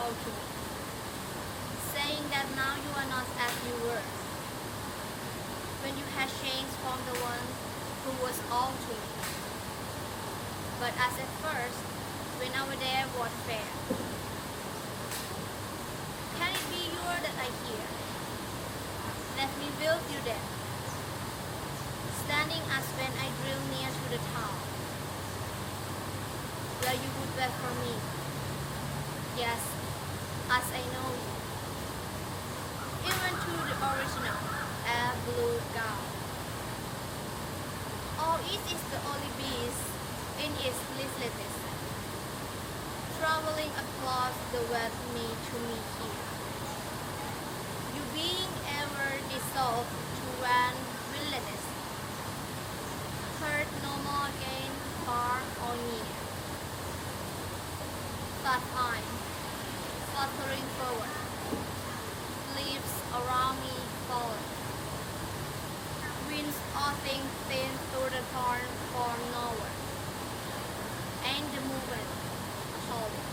all to me, saying that now you are not as you were, when you had changed from the one who was all to me. But as at first, when our day was fair, can it be you that I hear? Let me build you then, standing as when I drew near to the town, where you would welcome me. Yes, as I know you, even to the original air blue gown. All it is the only beast in its listlessness, traveling across the wet me to me here. You being ever dissolved to one wilderness, heard no more again far or near. But I, fluttering forward, leaves around me fallen. Winds all things thin through the torn from nowhere, and the movement calling.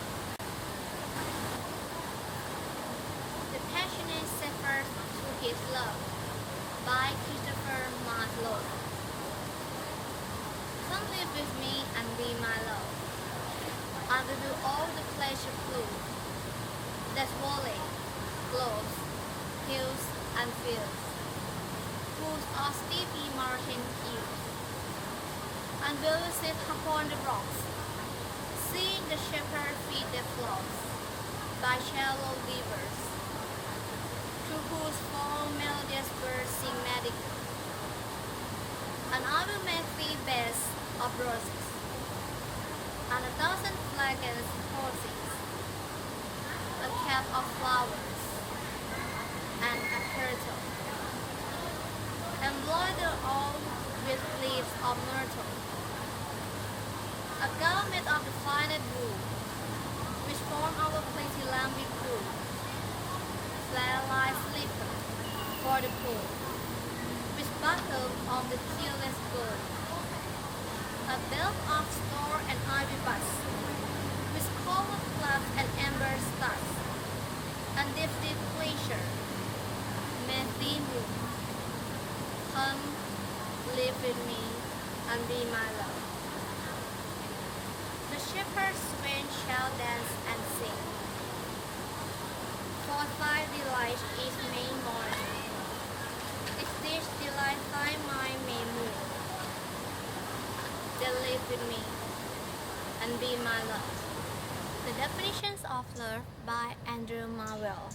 The passionate shepherd to his love by Christopher Marlowe. Come live with me and be my love. I will do all the pleasure blue that volley, gloves, hills and fields, whose are steepy mountain hills, and will sit upon the rocks, seeing the shepherd feed their flocks by shallow rivers, to whose form melodious birds sing medically. And I will make thee beds of roses, and 1,000 flagons posies, a cap of flowers, and a turtle, embroidered all with leaves of myrtle, a garment of the finest wool, which form our plenty lambic crew, flare-like slipper for the poor, which buckle of the tearless bird, a belt of store and ivy buds, with common cloth and amber studs, and lifted pleasure, may thee move. Come, live with me, and be my love. The shepherd's swain shall dance and sing, for thy delight is May morning. If this delight thy mind may move, then live with me and be my love. The Definitions of Love by Marvell.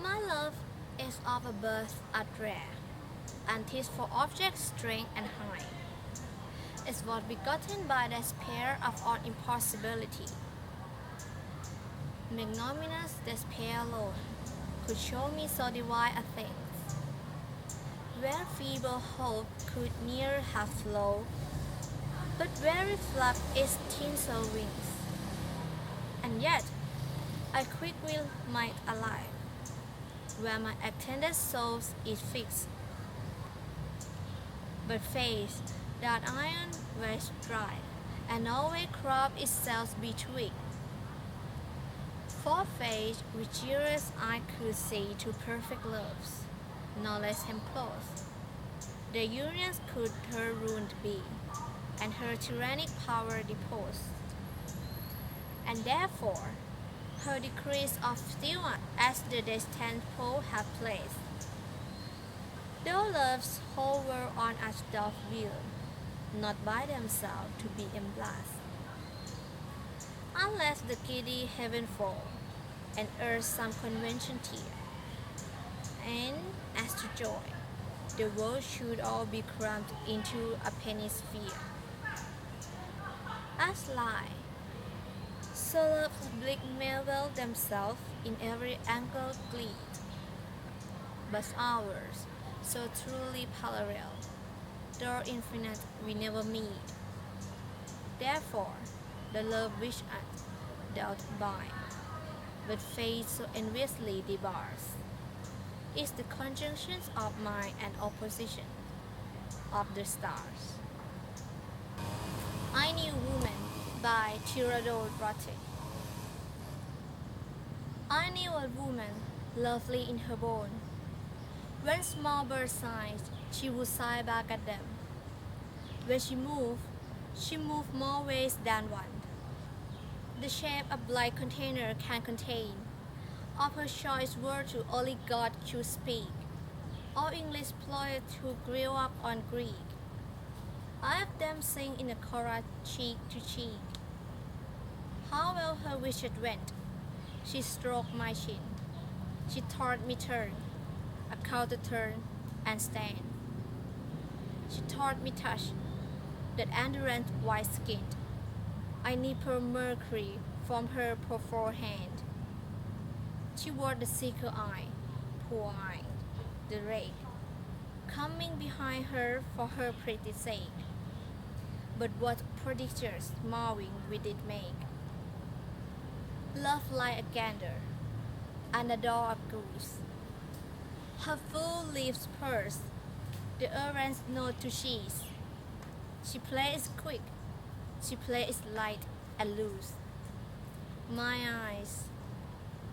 My love is of a birth at rare, and 'tis for object strength and high. It's what begotten by despair of all impossibility. Magnanimous despair alone could show me so divine a thing, where feeble hope could ne'er have flown, but where it flapped its tinsel wings. And yet I quick will might alive, where my attended soul is fixed. But face that iron was dry, and always crop itself betwixt. For face which years I could see to perfect loves, no less close. The unions could her ruined be, and her tyrannic power deposed. And therefore her decrees of stillness as the destined pole have placed. Though love's whole world on us doth will, not by themselves to be emblazed. Unless the giddy heaven fall, and earth some convention tear, and as to joy, the world should all be crammed into a penny sphere. As lie, so love's bleak Marvell themselves in every angle gleed, but ours, so truly parallel, though infinite we never meet. Therefore, the love which us doth bind, but fate so enviously debars, is the conjunction of mind and opposition of the stars. I Knew Woman by Theodore Roethke. I knew a woman, lovely in her bone. When small birds sighed, she would sigh back at them. When she moved more ways than one. The shape a blind container can contain. Of her choice words to only God could speak. All English poets who grew up on Greek. I have them sing in a chorus cheek to cheek. How well her wishes went. She stroked my chin. She taught me turn, a counter turn, and stand. She taught me touch, that endurance white skinned. I need her mercury from her poor hand. She wore the sickle eye, poor eye, the rake, coming behind her for her pretty sake. But what prodigious marving we did make. Love like a gander, and adore a goose. Her full lips pursed, the errant's note to cheese. She plays quick, she plays light and loose. My eyes,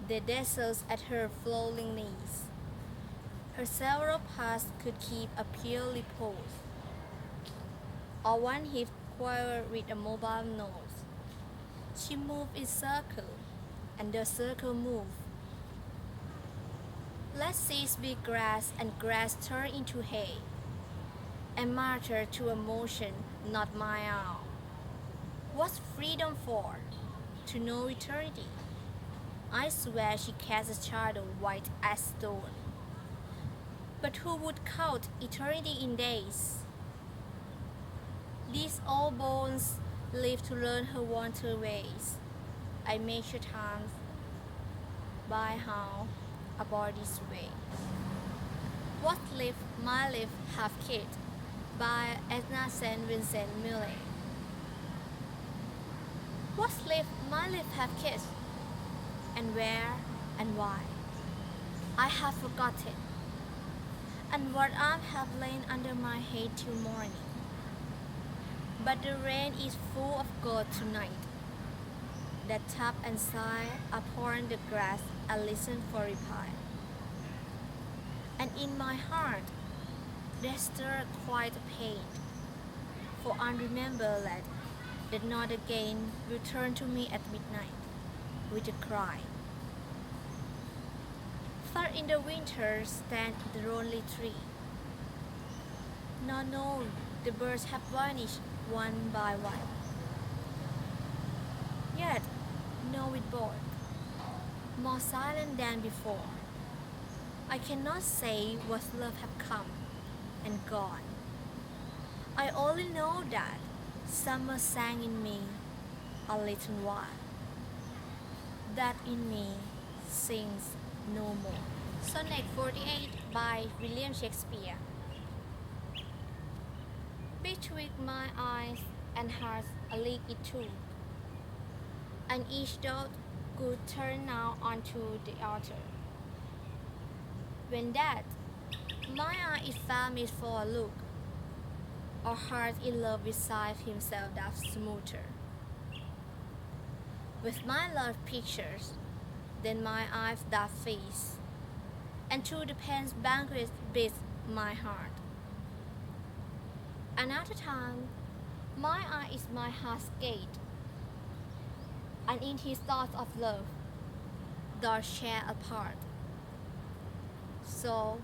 they dazzles at her flowing knees. Her several parts could keep a purely pose, or one hip quiver with a mobile nose. She moved in circle, and the circle moved. Let seeds be grass, and grass turn into hay, and martyr to a motion not my own. What's freedom for? To know eternity. I swear she casts a shadow white as stone. But who would count eternity in days? These old bones live to learn her wanton ways. I measure times by how a body's way. What live my life have kid by Edna St. Vincent Millay. What live my life have kissed, and where and why? I have forgotten, and what arms have lain under my head till morning. But the rain is full of gold tonight, that tap and sigh upon the grass and listen for reply. And in my heart there stirred quite a pain, for unremembered lad that not again return to me at midnight with a cry. Far in the winter stand the lonely tree. Now know the birds have vanished one by one. Yet know it both, more silent than before. I cannot say what love have come and gone. I only know that summer sang in me a little while, that in me sings no more. Sonnet 48 by William Shakespeare. Betwixt my eyes and heart a leak it took, and each dot could turn now onto the altar. When that, my eye is famished for a look, or heart in love beside himself doth smoother. With my love pictures, then my eyes doth feast, and to the pen's banquet beats my heart. Another time, my eye is my heart's gate, and in his thoughts of love, doth share a part. So,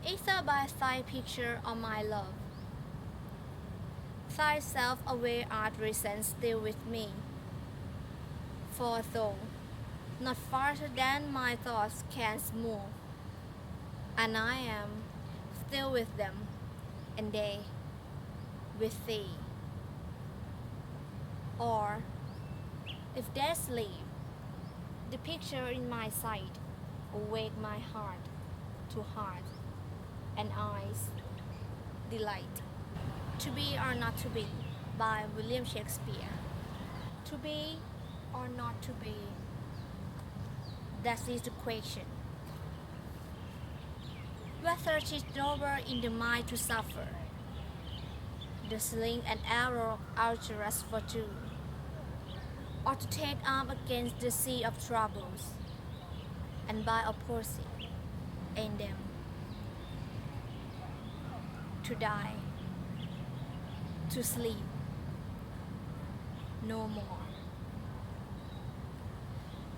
either by thy picture or my love, thy self-aware art reasons still with me. For though not farther than my thoughts can move, and I am still with them, and they with thee. Or, if they sleep, the picture in my sight awake my heart to heart, and eyes delight. To be or not to be by William Shakespeare. To be or not to be, that is the question. Whether 'tis noble in the mind to suffer, the sling and arrow archerous fortune, or to take arm against the sea of troubles, and by opposite in them. To die, to sleep, no more.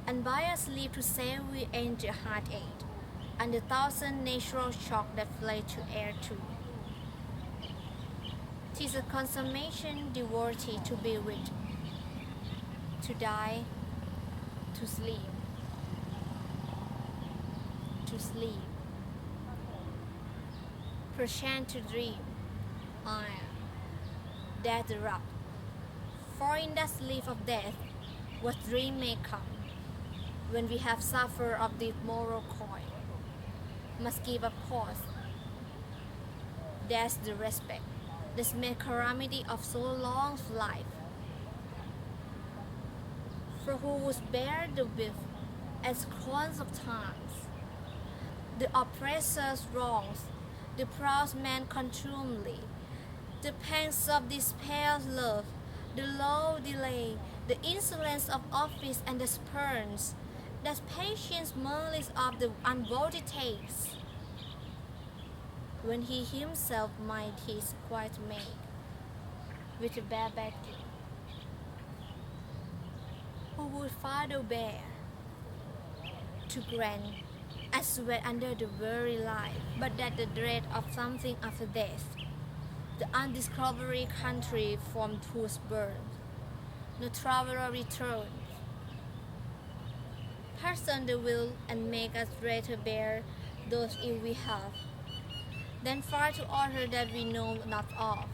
And by a sleep to say we end the heartache, and the thousand natural shocks that fly to air too. 'Tis a consummation devotee to be with, to die, to sleep, to sleep. Perchance to dream, dare the rock. For in that sleep of death, what dream may come, when we have suffered of the moral coil, must give a pause. There's the respect, the small calamity of so long life. For who would bear the whip as crowns of times, the oppressor's wrongs, the proud man contumely, the pangs of despair's love, the low delay, the insolence of office and the spurns, the patience malice of the unvoted takes, when he himself might his quite make, with a bare backing. Who would father bear to grant as sweat under the very life, but that the dread of something after death, the undiscovered country from whose birth no traveler returns, person the will and make us rather bear those ill we have, than far to order that we know not of.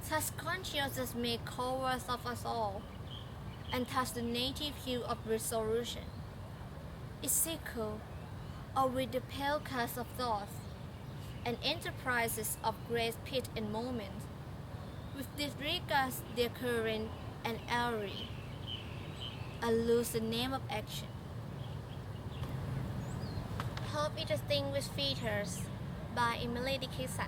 Such consciences make cowards of us all, and thus the native hue of resolution is sickle, or with the pale cast of thoughts, and enterprises of great pit and moment, with disregards their current and airy, and lose the name of action. Hope is distinguished features by Millay Dickinson.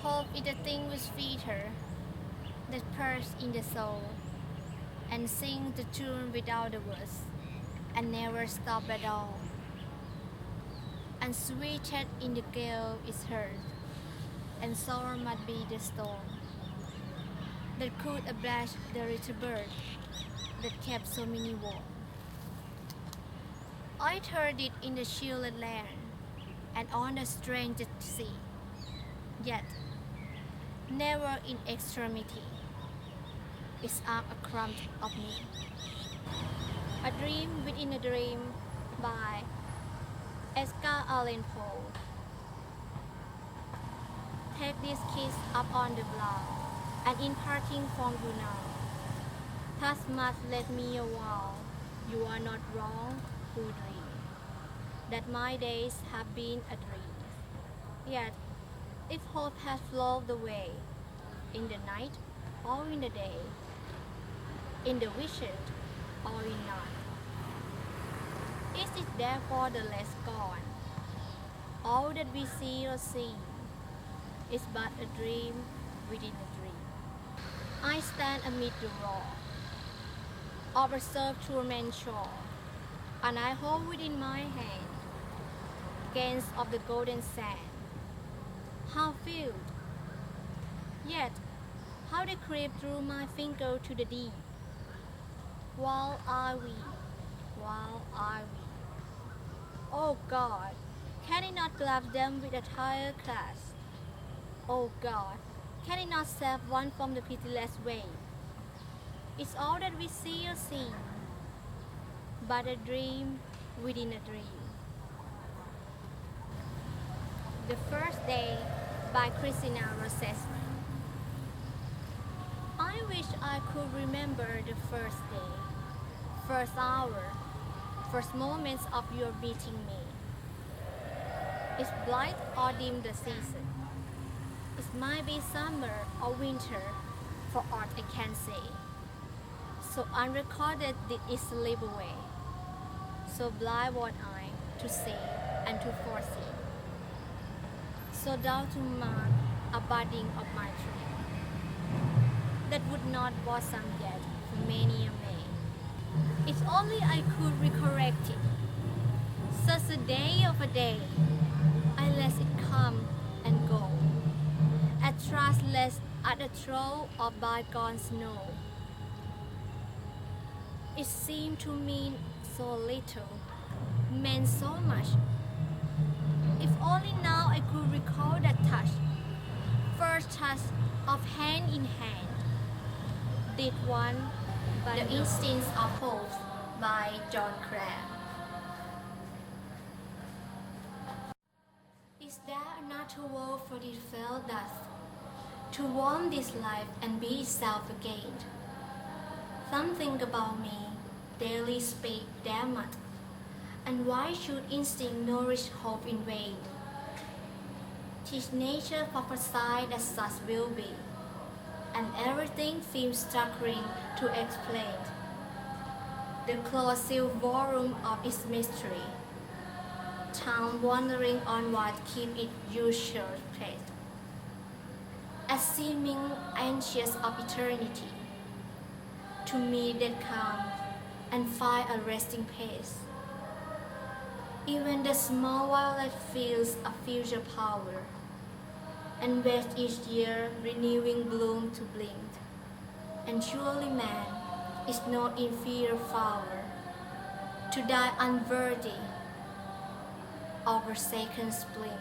Hope is a distinguished feature that perches in the soul and sings the tune without the words and never stops at all. And sweeted in the gale is heard, and sore might be the storm that could ablash the little bird that kept so many warm. I heard it in the shielded land and on the strangest sea, yet never in extremity is arm a crumb of me. A Dream Within a Dream by Allan. Take this kiss up on the blow, and in parting from you now, thus must let me a while. You are not wrong who dream that my days have been a dream. Yet, if hope has flowed away, in the night or in the day, in the wished or in not, is it therefore the less gone? All that we see or see is but a dream within a dream. I stand amid the roar of a surf torment shore, and I hold within my hand gains of the golden sand. How filled, yet how they creep through my finger to the deep, while I weep, while I weep. Oh God, can it not glove them with a higher class? Oh God, can it not save one from the pitiless wave? It's all that we see or see, but a dream within a dream. The First Day by Christina Rossetti. I wish I could remember the first day, first hour, first moments of your meeting me. It's bright or dim the season. It might be summer or winter, for aught I can say. So unrecorded did it slip away. So blind was I to see and to foresee. so down to mark a budding of my tree that would not blossom yet for many a May. If only I could recollect it, such a day of a day, I let it come and go, at trustless at the throw of bygone snow. It seemed to mean so little, meant so much. If only now I could recall that touch, first touch of hand in hand. Did one, but The Instincts of Hope by John Clare. Is there another world for this fell dust, to warm this life and be itself again? Something about me daily speak there much, and why should instinct nourish hope in vain? Teach nature prophesy that such will be, and everything seems struggling to explain the closed sealed volume of its mystery. Time wandering onward keep it usual place, as seeming anxious of eternity. To me that come and find a resting place. Even the small violet feels a future power, and waits each year renewing bloom to blink. And surely man is no inferior flower, to die unworthy of a second spring.